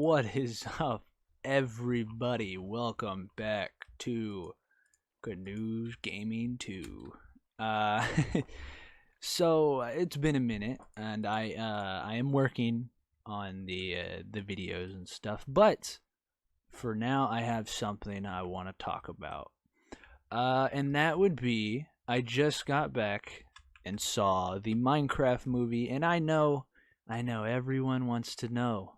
What is up, everybody? Welcome back to Canoes Gaming 2. Uh, so it's been a minute, and I am working on the videos and stuff. But for now, I have something I want to talk about, and that would be I just got back and saw the Minecraft movie, and I know everyone wants to know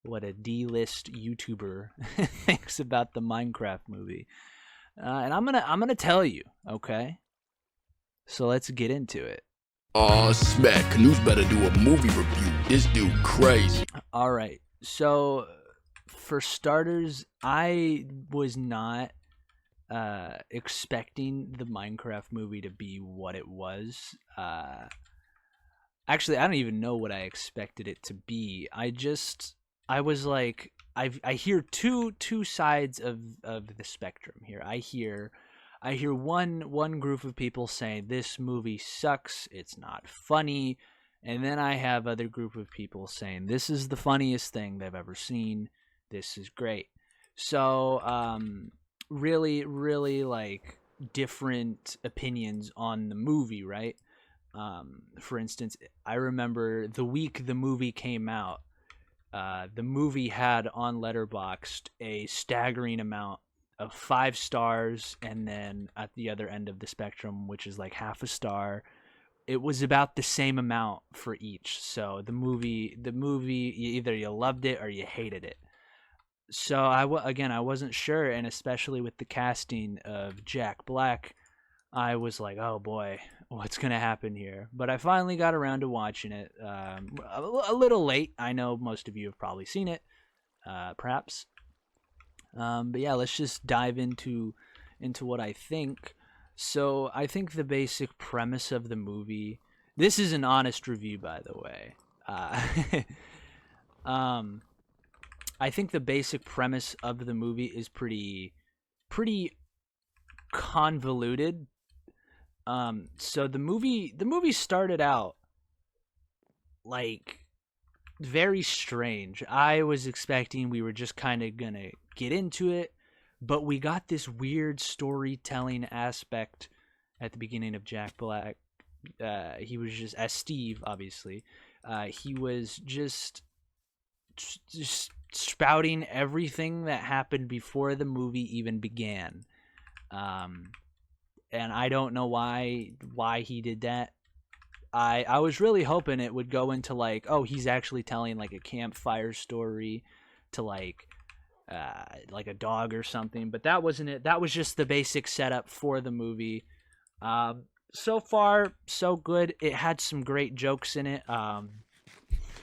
what a D-list YouTuber thinks about the Minecraft movie, and I'm gonna tell you, okay? So let's get into it. Aw, smack. Canoes better do a movie review. This dude crazy. All right. So for starters, I was not expecting the Minecraft movie to be what it was. Actually, I don't even know what I expected it to be. I was like, I hear two sides of the spectrum here. I hear one group of people saying this movie sucks, it's not funny, and then I have other group of people saying this is the funniest thing they've ever seen. This is great. So, really like different opinions on the movie, right? For instance, I remember the week the movie came out, the movie had on Letterboxd a staggering amount of 5 stars, and then at the other end of the spectrum, which is like half a star, it was about the same amount for each. So the movie, either you loved it or you hated it. So again, I wasn't sure, and especially with the casting of Jack Black, I was like, oh boy, what's going to happen here? But I finally got around to watching it. A little late. I know most of you have probably seen it, perhaps. But yeah, let's just dive into what I think. So I think the basic premise of the movie. This is an honest review, by the way. Um, I think the basic premise of the movie is pretty convoluted. So the movie started out like very strange. I was expecting we were just kind of gonna get into it, but we got this weird storytelling aspect at the beginning of Jack Black. He was just as Steve, obviously. He was just spouting everything that happened before the movie even began. Um, and I don't know why he did that. I was really hoping it would go into like, oh, he's actually telling like a campfire story to like a dog or something, but that wasn't it. That was just the basic setup for the movie. So far so good. It had some great jokes in it.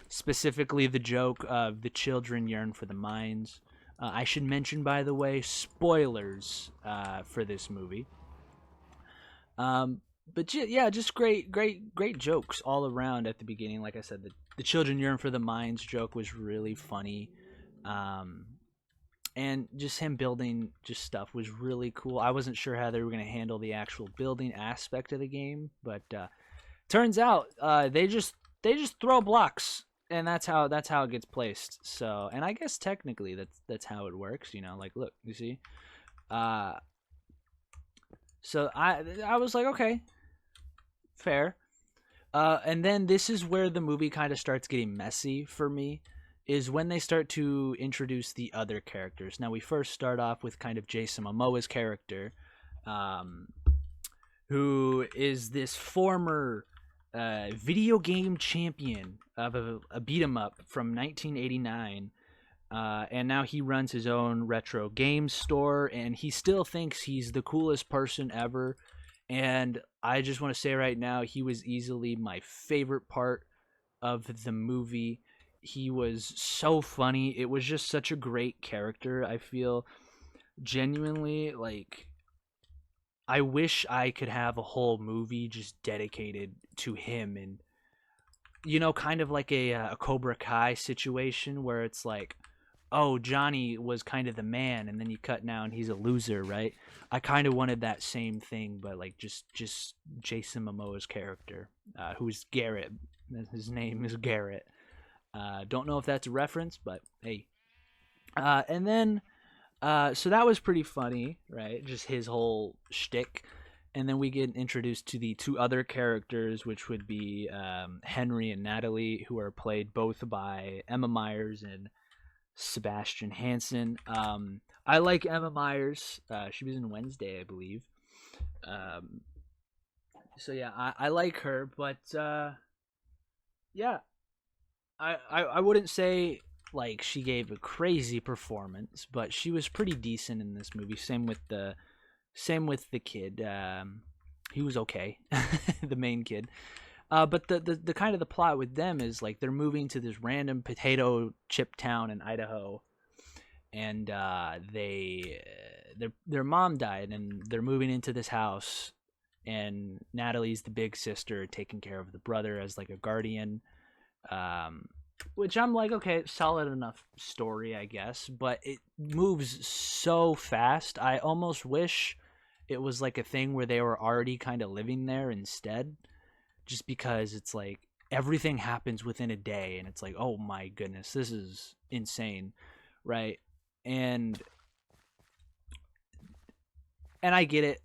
Specifically the joke of the children yearn for the mines. I should mention, by the way, spoilers for this movie. But yeah, just great jokes all around at the beginning. Like I said, the children yearn for the mines joke was really funny. And just him building just stuff was really cool. I wasn't sure how they were going to handle the actual building aspect of the game, but turns out they just throw blocks, and that's how it gets placed. So, and I guess technically that's how it works. You know, like look, you see. So I was like, okay, fair. And then this is where the movie kind of starts getting messy for me, is when they start to introduce the other characters. Now we first start off with kind of Jason Momoa's character, who is this former video game champion of a beat 'em up from 1989. And now he runs his own retro game store, and he still thinks he's the coolest person ever. And I just want to say right now, he was easily my favorite part of the movie. He was so funny. It was just such a great character. I feel genuinely like I wish I could have a whole movie just dedicated to him, and kind of like a Cobra Kai situation where it's like, oh, Johnny was kind of the man, and then you cut now and he's a loser, right? I kind of wanted that same thing, but like just Jason Momoa's character, who's Garrett. His name is Garrett. Don't know if that's a reference, but hey, And then so that was pretty funny, right? Just his whole shtick. And then we get introduced to the two other characters, which would be Henry and Natalie, who are played both by Emma Myers and Sebastian Hansen. I like Emma Myers. She was in Wednesday, I believe. Um, so yeah, I like her, but yeah, I wouldn't say like she gave a crazy performance, but she was pretty decent in this movie. Same with the kid. He was okay, the main kid. But the kind of the plot with them is like they're moving to this random potato chip town in Idaho, and their mom died, and they're moving into this house, and Natalie's the big sister taking care of the brother as like a guardian. Um, which I'm like, okay, solid enough story, I guess, but it moves so fast. I almost wish it was like a thing where they were already kind of living there instead, just because it's like everything happens within a day, and it's like, oh my goodness, this is insane, right? And I get it.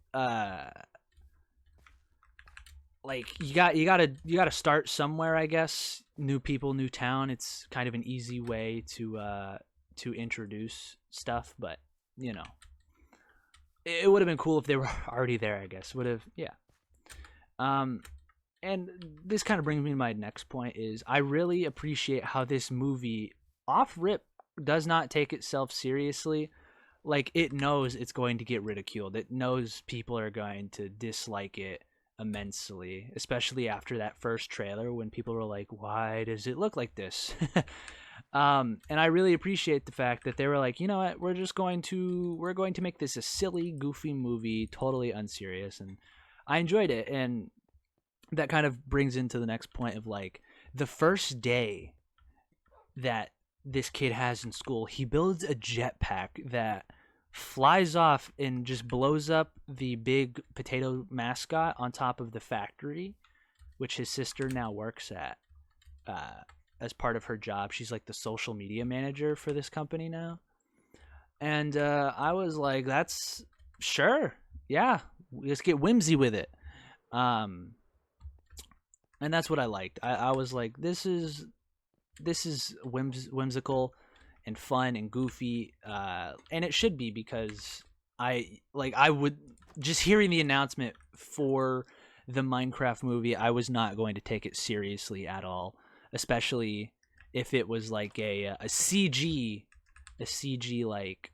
Like you gotta start somewhere, I guess. New people, new town. It's kind of an easy way to introduce stuff, but you know, it would have been cool if they were already there. I guess would have, yeah. Um, and this kind of brings me to my next point: is I really appreciate how this movie, off rip, does not take itself seriously. Like it knows it's going to get ridiculed. It knows people are going to dislike it immensely, especially after that first trailer when people were like, "Why does it look like this?" And I really appreciate the fact that they were like, you know what, we're going to make this a silly, goofy movie, totally unserious, and I enjoyed it. And that kind of brings into the next point of like the first day that this kid has in school, he builds a jetpack that flies off and just blows up the big potato mascot on top of the factory, which his sister now works at uh, as part of her job. She's like the social media manager for this company now. And I was like, that's sure. Yeah, let's get whimsy with it. Um, and that's what I liked. I was like, this is whimsical and fun and goofy, and it should be because I would just hearing the announcement for the Minecraft movie, I was not going to take it seriously at all, especially if it was like a CG like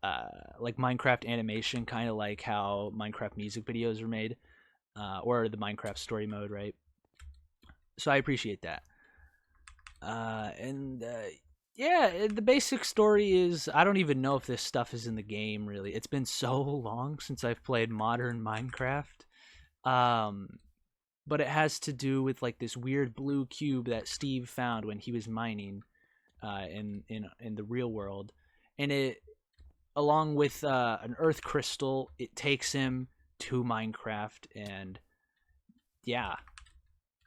Minecraft animation, kind of like how Minecraft music videos are made, or the Minecraft story mode, right? So I appreciate that. And yeah, the basic story is I don't even know if this stuff is in the game really. It's been so long since I've played modern Minecraft. Um, but it has to do with like this weird blue cube that Steve found when he was mining in the real world, and it along with an earth crystal, it takes him to Minecraft, and yeah,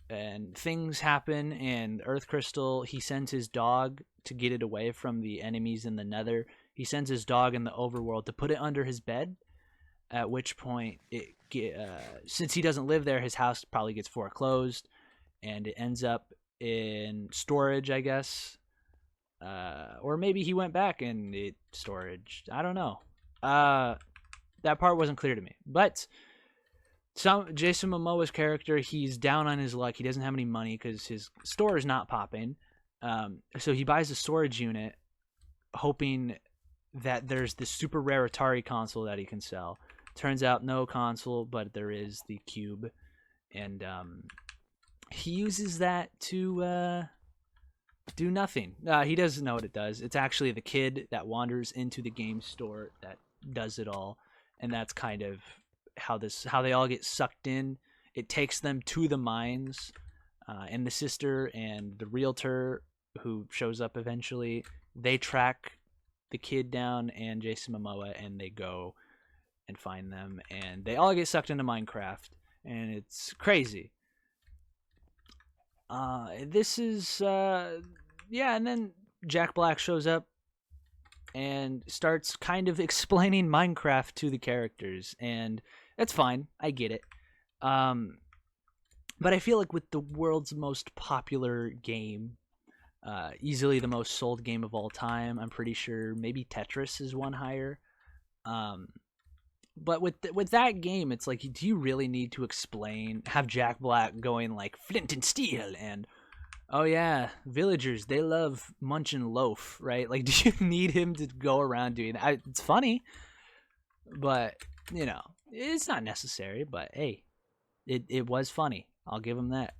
and things happen, and earth crystal, he sends his dog to get it away from the enemies in the nether. He sends his dog in the overworld to put it under his bed, at which point since he doesn't live there, his house probably gets foreclosed, and it ends up in storage, I guess. Or maybe he went back and it storage, I don't know. uh that part wasn't clear to me, but some Jason Momoa's character, he's down on his luck. He doesn't have any money because his store is not popping. So he buys a storage unit, hoping that there's this super rare Atari console that he can sell. Turns out no console, but there is the cube, and he uses that to do nothing. He doesn't know what it does. It's actually the kid that wanders into the game store that does it all, and that's kind of how they all get sucked in. It takes them to the mines, and the sister and the realtor who shows up eventually. They track the kid down and Jason Momoa, and they go and find them, and they all get sucked into Minecraft, and it's crazy. This is yeah, and then Jack Black shows up and starts kind of explaining Minecraft to the characters, and that's fine. I get it. But I feel like with the world's most popular game, easily the most sold game of all time, I'm pretty sure maybe Tetris is one higher. Um, but with that game, it's like, do you really need to have Jack Black going like flint and steel and oh yeah, villagers, they love munching loaf, right? Like, do you need him to go around doing that? It's funny, but it's not necessary. But hey, it was funny. I'll give him that.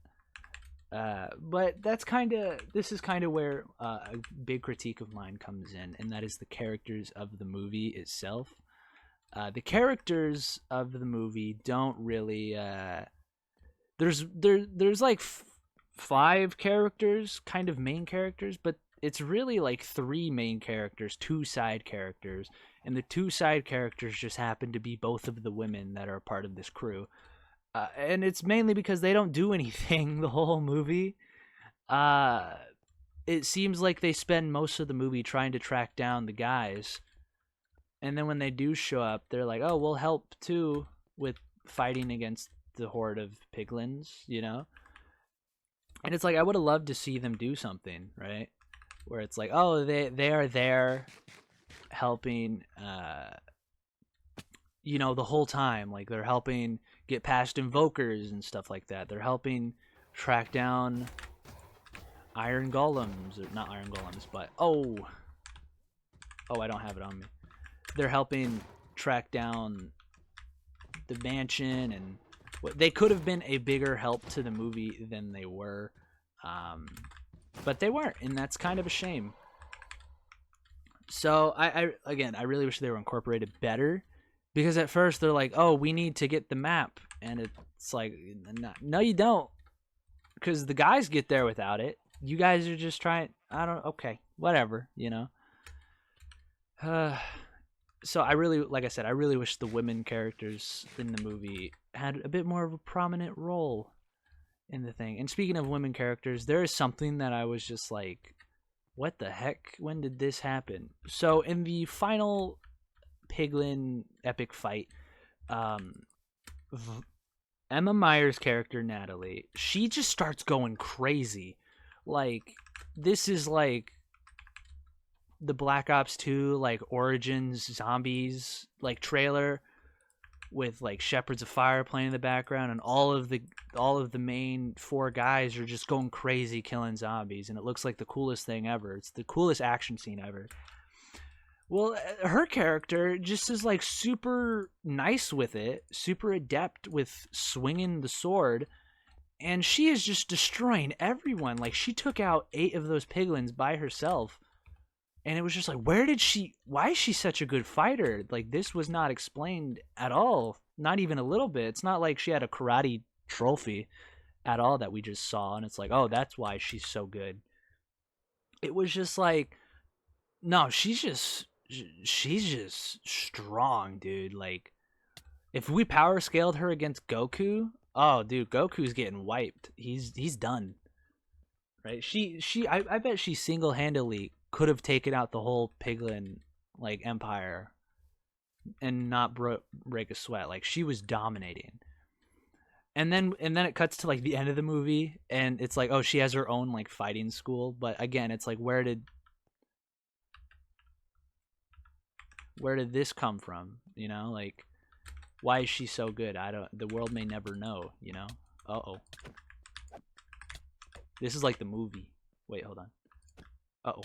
But this is kind of where a big critique of mine comes in, and that is the characters of the movie itself. The characters of the movie don't really. There's like 5 characters, kind of main characters, but it's really like 3 main characters, 2 side characters, and the 2 side characters just happen to be both of the women that are part of this crew. And it's mainly because they don't do anything the whole movie. It seems like they spend most of the movie trying to track down the guys. And then when they do show up, they're like, oh, we'll help too with fighting against the horde of piglins, And it's like, I would have loved to see them do something, right? Where it's like, oh, they are there helping, the whole time. Like, they're helping get past invokers and stuff like that. They're helping track down iron golems. Or not iron golems, but... Oh, I don't have it on me. They're helping track down the mansion, and they could have been a bigger help to the movie than they were, but they weren't, and that's kind of a shame. So I really wish they were incorporated better, because at first they're like, oh, we need to get the map, and it's like, no, you don't, because the guys get there without it. You guys are just trying. Okay, whatever, So I really, like I said, I really wish the women characters in the movie had a bit more of a prominent role in the thing. And speaking of women characters, there is something that I was just like, what the heck? When did this happen? So in the final Piglin epic fight, Emma Myers' character, Natalie, she just starts going crazy. Like, this is like the Black Ops 2 like Origins Zombies like trailer with like Shepherds of Fire playing in the background, and all of the main 4 guys are just going crazy killing zombies, and it looks like the coolest thing ever. It's the coolest action scene ever. Well, her character just is like super nice with it, super adept with swinging the sword, and she is just destroying everyone. Like, she took out 8 of those piglins by herself. And it was just like, why is she such a good fighter? Like, this was not explained at all. Not even a little bit. It's not like she had a karate trophy at all that we just saw. And it's like, oh, that's why she's so good. It was just like, no, she's just strong, dude. Like, if we power scaled her against Goku, oh, dude, Goku's getting wiped. He's done. Right? I bet she single-handedly could have taken out the whole Piglin like empire and not break a sweat. Like, she was dominating. And then it cuts to like the end of the movie, and it's like, oh, she has her own like fighting school. But again, it's like, where did this come from? Like, why is she so good? The world may never know. Uh-oh. This is like the movie. Wait, hold on. Uh-oh.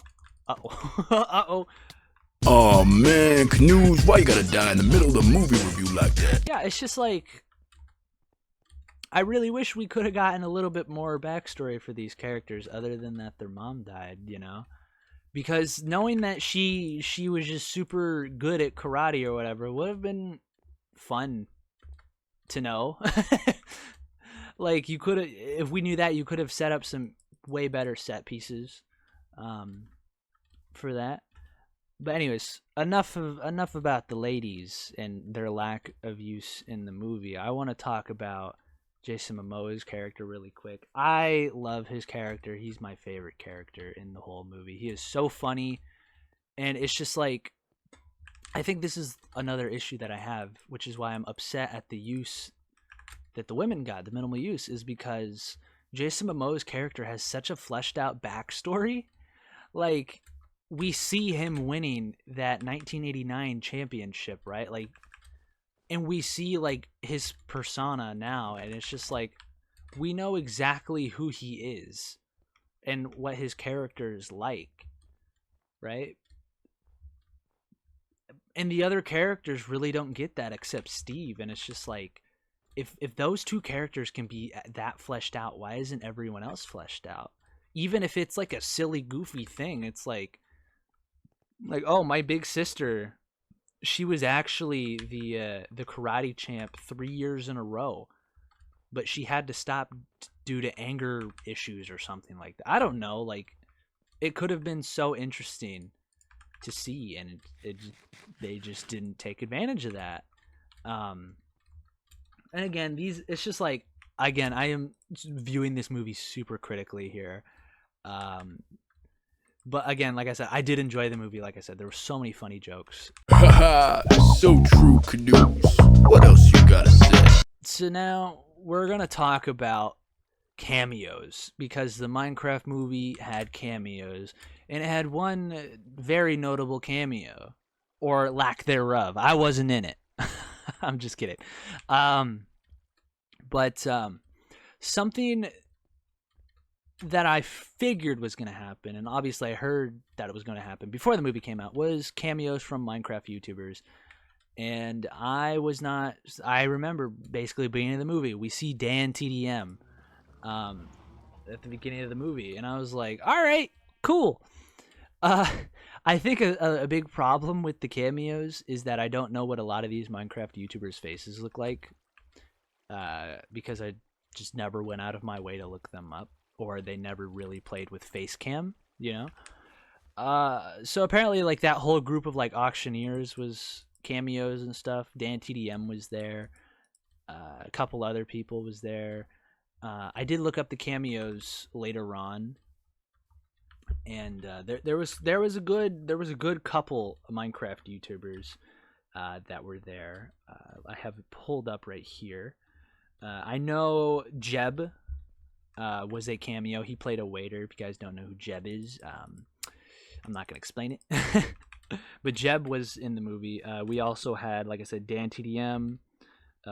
Uh-oh. Uh-oh. Oh man, Canoes, why you gotta die in the middle of the movie review like that? Yeah, it's just like, I really wish we could have gotten a little bit more backstory for these characters, other than that their mom died, because knowing that she was just super good at karate or whatever would have been fun to know. Like, you could have, if we knew that, you could have set up some way better set pieces for that. But anyways, enough about the ladies and their lack of use in the movie. I want to talk about Jason Momoa's character really quick. I love his character. He's my favorite character in the whole movie. He is so funny, and it's just like I think this is another issue that I have, which is why I'm upset at the use that the women got, the minimal use, is because Jason Momoa's character has such a fleshed out backstory. Like, we see him winning that 1989 championship, right? Like, and we see like his persona now, and it's just like we know exactly who he is and what his character is like, right? And the other characters really don't get that except Steve, and it's just like if those two characters can be that fleshed out, why isn't everyone else fleshed out? Even if it's like a silly goofy thing, it's like oh, my big sister, she was actually the karate champ 3 years in a row, but she had to stop due to anger issues or something like that. I don't know, like it could have been so interesting to see, and they just didn't take advantage of that. And again, it's just like, again, I am viewing this movie super critically here. But again, like I said, I did enjoy the movie. Like I said, there were so many funny jokes. Haha, so true, Canoes. What else you gotta say? So now we're gonna talk about cameos, because the Minecraft movie had cameos, and it had one very notable cameo, or lack thereof. I wasn't in it. I'm just kidding. But something that I figured was going to happen, and obviously I heard that it was going to happen before the movie came out, was cameos from Minecraft YouTubers. And I remember basically beginning of the movie, we see Dan TDM at the beginning of the movie, and I was like, all right, cool. I think a big problem with the cameos is that I don't know what a lot of these Minecraft YouTubers' faces look like, because I just never went out of my way to look them up, or they never really played with face cam, you know? So apparently, like, that whole group of, like, auctioneers was cameos and stuff. Dan TDM was there. A couple other people was there. I did look up the cameos later on, and there was a good couple of Minecraft YouTubers that were there. I have it pulled up right here. I know Jeb was a cameo. He played a waiter. If you guys don't know who Jeb is, I'm not gonna explain it. But Jeb was in the movie. We also had, like I said, Dan TDM,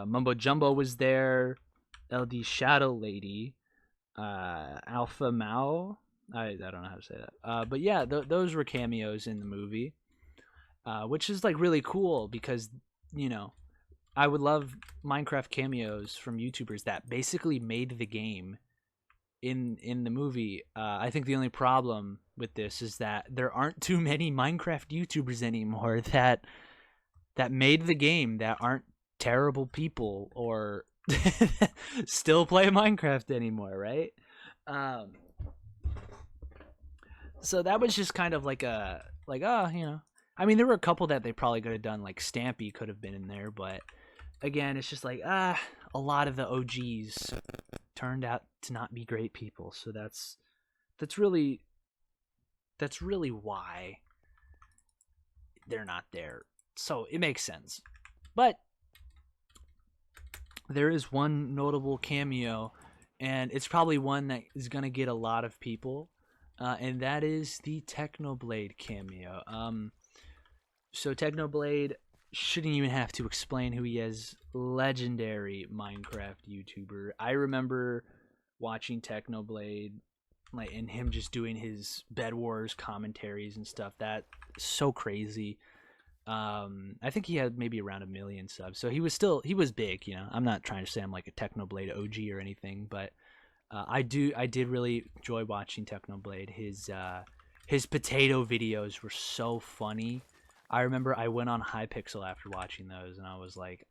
Mumbo Jumbo was there, LD Shadow Lady, Alpha Mao. I don't know how to say that. But yeah, those were cameos in the movie, which is like really cool because, you know, I would love Minecraft cameos from YouTubers that basically made the game in the movie. I think the only problem with this is that there aren't too many Minecraft YouTubers anymore that made the game that aren't terrible people or still play Minecraft anymore, right? So that was just kind of like you know, I mean, there were a couple that they probably could have done, like Stampy could have been in there, but again, it's just like, a lot of the OGs turned out to not be great people. So that's really why they're not there. So it makes sense. But there is one notable cameo, and it's probably one that is going to get a lot of people, and that is the Technoblade cameo. So Technoblade shouldn't even have to explain who he is. Legendary Minecraft YouTuber. I remember watching Technoblade, like, and him just doing his Bed Wars commentaries and stuff. That's so crazy. I think he had maybe around 1 million subs, so he was big, you know. I'm not trying to say I'm like a Technoblade OG or anything, but I did really enjoy watching Technoblade. His potato videos were so funny. I remember I went on Hypixel after watching those, and I was like,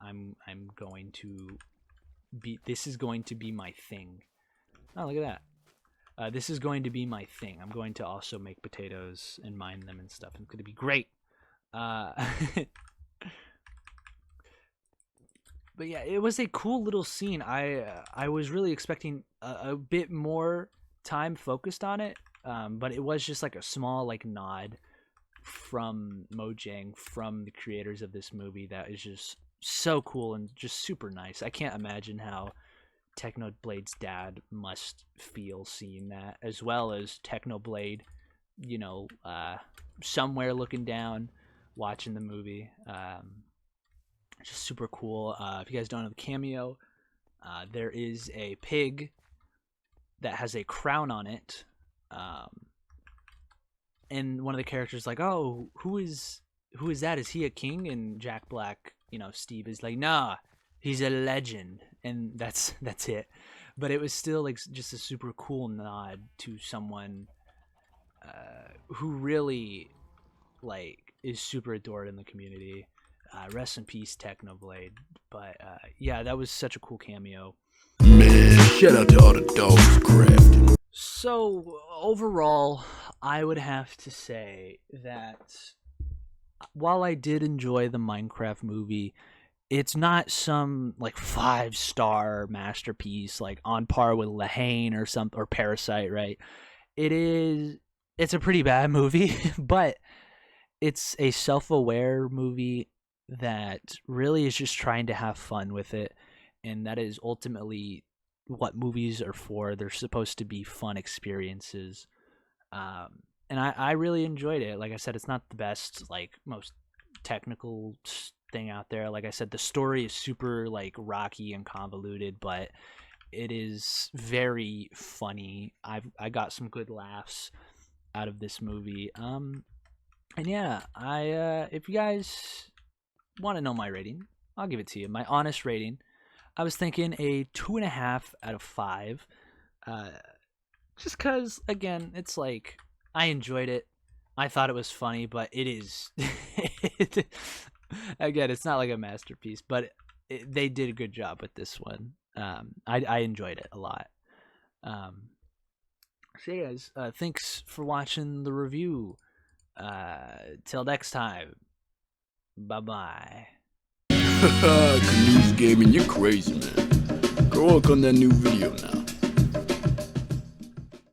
this is going to be my thing. Oh, look at that. This is going to be my thing. I'm going to also make potatoes and mine them and stuff. It's going to be great. But But yeah, it was a cool little scene. I was really expecting a bit more time focused on it, but it was just like a small like nod from Mojang, from the creators of this movie, that is just so cool and just super nice. I can't imagine how Technoblade's dad must feel seeing that, as well as Technoblade, somewhere looking down, watching the movie. Just super cool. If you guys don't know the cameo, there is a pig that has a crown on it. And one of the characters is like, "Oh, who is that? Is he a king?" And Jack Black, Steve is like, "Nah, he's a legend," and that's it. But it was still like just a super cool nod to someone who really like is super adored in the community. Rest in peace, Technoblade. But yeah, that was such a cool cameo. Man, shout out to all the dogs crafted. So overall, I would have to say that while I did enjoy the Minecraft movie, it's not some like 5-star masterpiece like on par with Lahane or Parasite, right? It's a pretty bad movie, but it's a self-aware movie that really is just trying to have fun with it, and that is ultimately what movies are for. They're supposed to be fun experiences. And I really enjoyed it. Like I said, it's not the best, like most technical thing out there. Like I said, the story is super like rocky and convoluted, but it is very funny. I got some good laughs out of this movie. And yeah, if you guys want to know my rating, I'll give it to you. My honest rating, I was thinking a 2.5 out of 5. Just because, again, it's like I enjoyed it. I thought it was funny, but it is. Again, it's not like a masterpiece, but they did a good job with this one. I enjoyed it a lot. So, yeah, guys, thanks for watching the review. Till next time. Bye-bye. CanoesGaming, you're crazy, man. Go work on that new video now.